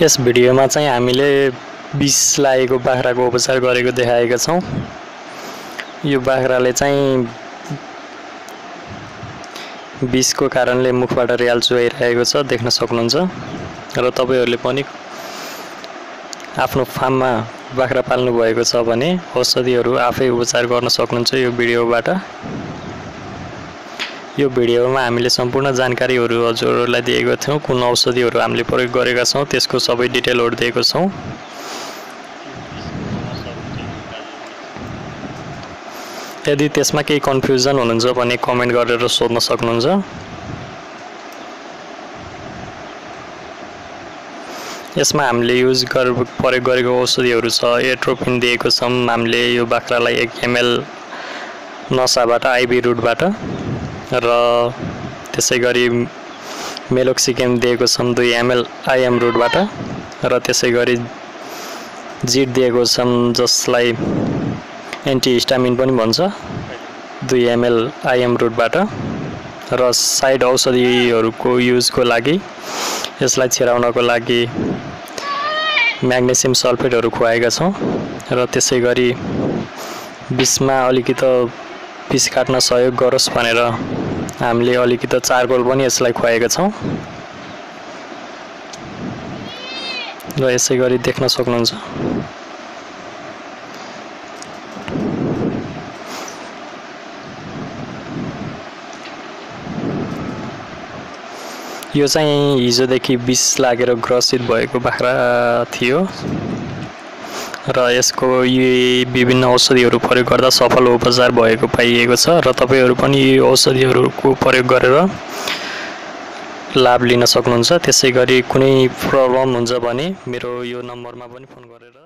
यस भिडियोमा चाहिँ हामीले विष लागेको बाख्राको उपचार गरेको देखाएका छौं। यो बाख्राले चाहिँ विषको कारणले मुखबाट र्याल चुहाइरहेको छ, देख्न सक्नुहुन्छ। र तपाईहरुले पनि आफ्नो फार्ममा बाख्रा पाल्नु भएको छ भने औषधिहरु आफै उपचार गर्न सक्नुहुन्छ यो भिडियोबाट। यो भिडियोमा हामीले सम्पूर्ण जानकारीहरु हजुरहरुलाई दिएको थियौं। कुन औषधिहरु हामीले प्रयोग गरेका छौं त्यसको सबै डिटेलहरु दिएको छौं। यदि त्यसमा केही कन्फ्युजन हुनुहुन्छ भने कमेन्ट गरेर सोध्न सक्नुहुन्छ। यसमा हामीले प्रयोग गरेको औषधिहरु छ। एट्रोपिन दिएको छौं हामीले यो बाख्रालाई 1 ml नसाबाट आईबी रुटबाट, र त्यसैगरी मेलोक्सिकेम दिएको छौं 2 ml आईएम रुटबाट, र त्यसैगरी जिट दिएको छौं जसलाई एन्टिहिस्टामिन पनि भन्छ 2 ml आईएम रुटबाट, र साइड औषधिहरुको युजको लागि यसलाई छिराउनको लागि म्याग्नेशियम सल्फेटहरु खुवाएका छौं, र त्यसैगरी विषमा अलिकति विष काट्न सहयोग गरोस् भनेर हामीले अलिकति चारकोल पनि यसलाई खुवाएका छौं। र यसैगरी देख्न सक्नुहुन्छ। यो चाहिँ हिजोदेखि विष लागेर ग्रसित भएको बाख्रा थियो, र यसको यी विभिन्न औषधिहरु प्रयोग गर्दा सफल उपचार भएको पाइएको छ। र तपाईहरु पनि यी औषधिहरुको प्रयोग गरेर लाभ लिन सक्नुहुन्छ। त्यसैगरी कुनै प्रब्लम हुन्छ भने मेरो यो नम्बरमा पनि फोन गरेर